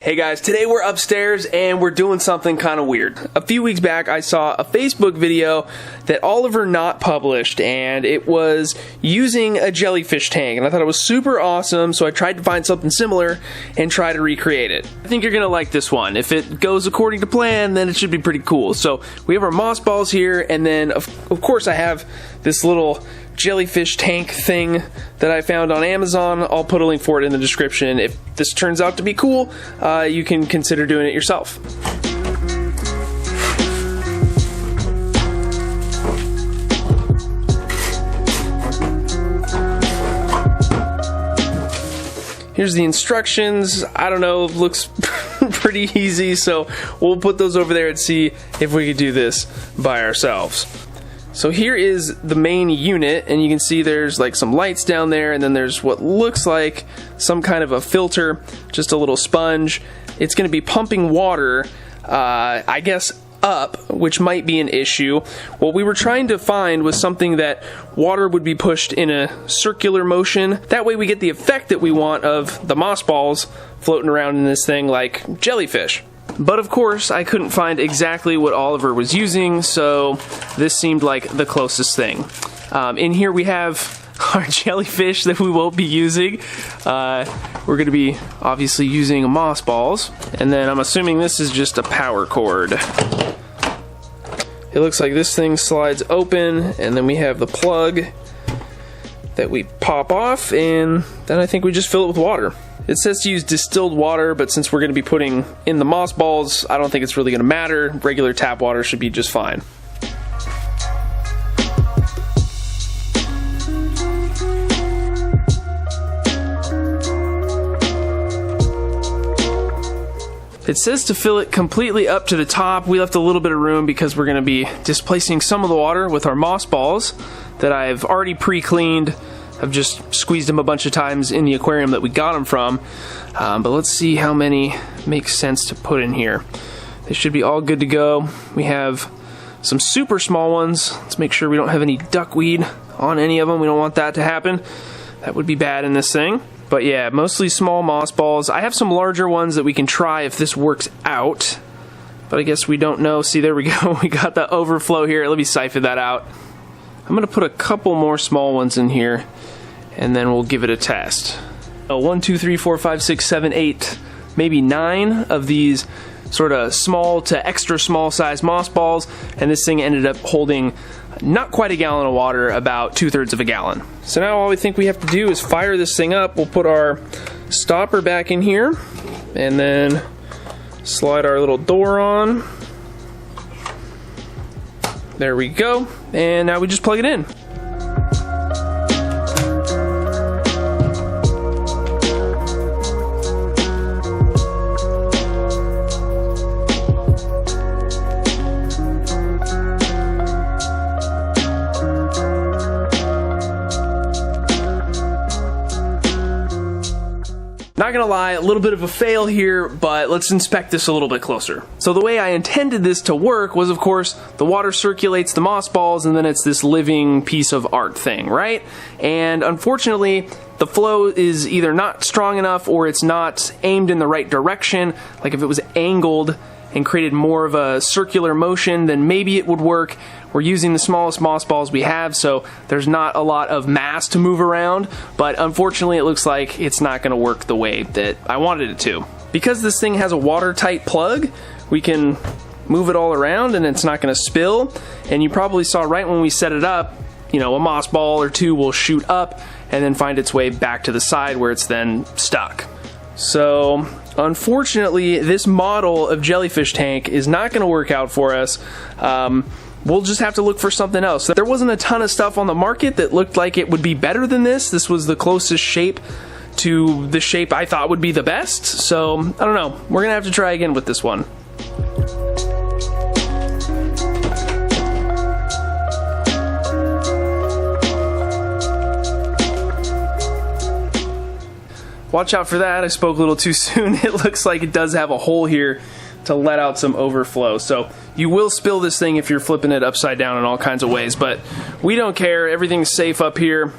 Hey guys, today we're upstairs and we're doing something kind of weird. A few weeks back I saw a Facebook video that Oliver Knott published, and it was using a jellyfish tank, and I thought it was super awesome, so I tried to find something similar and try to recreate it. I think you're gonna like this one. If it goes according to plan, then it should be pretty cool. So we have our moss balls here, and then of course I have this little jellyfish tank thing that I found on Amazon. I'll put a link for it in the description. If this turns out to be cool, you can consider doing it yourself. Here's the instructions. I don't know, looks pretty easy, so we'll put those over there and see if we could do this by ourselves. So here is the main unit, and you can see there's like some lights down there, and then there's what looks like some kind of a filter, just a little sponge. It's going to be pumping water, I guess up, which might be an issue. What we were trying to find was something that water would be pushed in a circular motion. That way we get the effect that we want of the moss balls floating around in this thing like jellyfish. But of course, I couldn't find exactly what Oliver was using, so this seemed like the closest thing. In here we have our jellyfish that we won't be using. We're going to be obviously using moss balls, and then I'm assuming this is just a power cord. It looks like this thing slides open, and then we have the plug that we pop off, and then I think we just fill it with water. It says to use distilled water, but since we're going to be putting in the moss balls, I don't think it's really going to matter. Regular tap water should be just fine. It says to fill it completely up to the top. We left a little bit of room because we're going to be displacing some of the water with our moss balls that I've already pre-cleaned. I've just squeezed them a bunch of times in the aquarium that we got them from. But let's see how many make sense to put in here. They should be all good to go. We have some super small ones. Let's make sure we don't have any duckweed on any of them. We don't want that to happen. That would be bad in this thing. But yeah, mostly small moss balls. I have some larger ones that we can try if this works out. But I guess we don't know. See, there we go. We got the overflow here. Let me siphon that out. I'm going to put a couple more small ones in here, and then we'll give it a test. 1, 2, 3, 4, 5, 6, 7, 8, maybe 9 of these sort of small to extra small size moss balls, and this thing ended up holding not quite a gallon of water, about 2/3 of a gallon. So now all we think we have to do is fire this thing up. We'll put our stopper back in here, and then slide our little door on. There we go, and now we just plug it in. Not gonna lie, a little bit of a fail here, but let's inspect this a little bit closer. So the way I intended this to work was, of course, the water circulates the moss balls, and then it's this living piece of art thing, right? And unfortunately, the flow is either not strong enough or it's not aimed in the right direction. Like if it was angled and created more of a circular motion, then maybe it would work. We're using the smallest moss balls we have, so there's not a lot of mass to move around, but unfortunately it looks like it's not going to work the way that I wanted it to. Because this thing has a watertight plug, we can move it all around and it's not going to spill, and you probably saw right when we set it up, you know, a moss ball or two will shoot up and then find its way back to the side where it's then stuck. So unfortunately, this model of jellyfish tank is not going to work out for us. We'll just have to look for something else. There wasn't a ton of stuff on the market that looked like it would be better than this. This was the closest shape to the shape I thought would be the best. So, I don't know. We're going to have to try again with this one. Watch out for that. I spoke a little too soon. It looks like it does have a hole here to let out some overflow. So you will spill this thing if you're flipping it upside down in all kinds of ways, but we don't care. Everything's safe up here.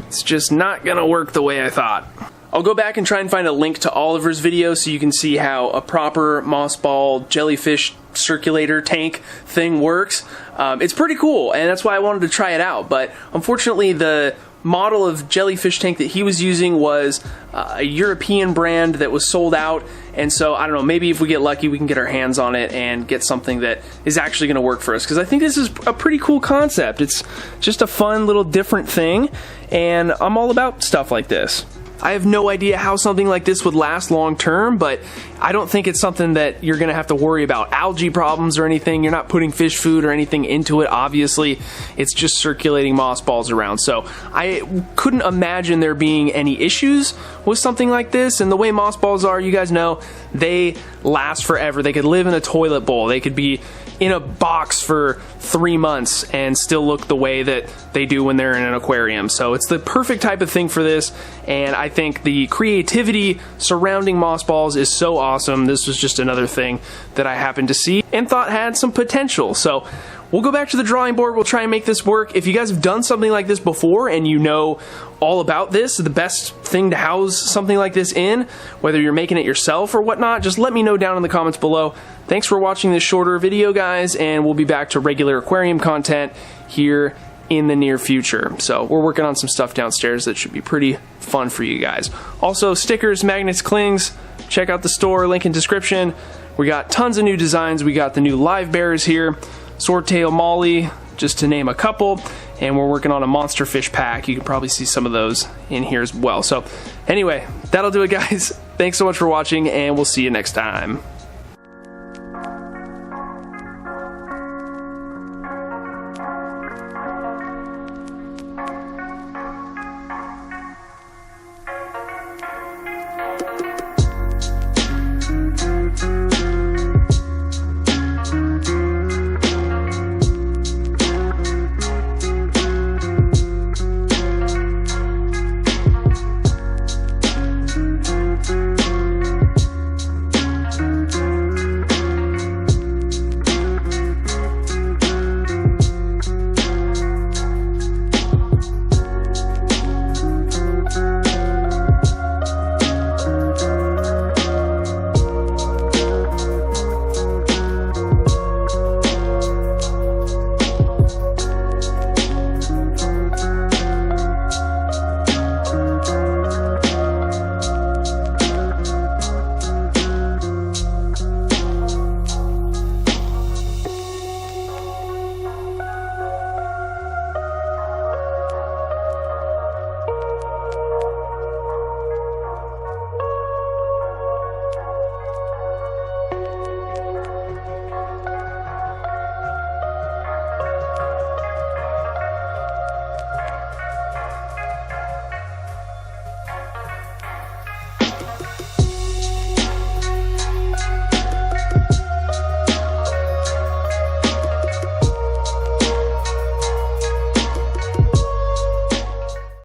It's just not gonna work the way I thought. I'll go back and try and find a link to Oliver's video so you can see how a proper moss ball jellyfish circulator tank thing works. It's pretty cool, and that's why I wanted to try it out, but unfortunately the model of jellyfish tank that he was using was a European brand that was sold out, and so I don't know, maybe if we get lucky we can get our hands on it and get something that is actually going to work for us, because I think this is a pretty cool concept. It's just a fun little different thing, and I'm all about stuff like this. I have no idea how something like this would last long term, but I don't think it's something that you're going to have to worry about algae problems or anything. You're not putting fish food or anything into it, obviously. It's just circulating moss balls around. So I couldn't imagine there being any issues with something like this. And the way moss balls are, you guys know, they last forever. They could live in a toilet bowl. They could be in a box for 3 months and still look the way that they do when they're in an aquarium. So it's the perfect type of thing for this, and I think the creativity surrounding moss balls is so awesome. This was just another thing that I happened to see and thought had some potential. So we'll go back to the drawing board. We'll try and make this work. If you guys have done something like this before and you know all about this, the best thing to house something like this in, whether you're making it yourself or whatnot, just let me know down in the comments below. Thanks for watching this shorter video, guys, and we'll be back to regular aquarium content here in the near future. So we're working on some stuff downstairs that should be pretty fun for you guys. Also, stickers, magnets, clings, check out the store, link in description. We got tons of new designs. We got the new live bears here, swordtail molly, just to name a couple, and we're working on a monster fish pack. You can probably see some of those in here as well. So anyway, that'll do it, guys. Thanks so much for watching, and we'll see you next time.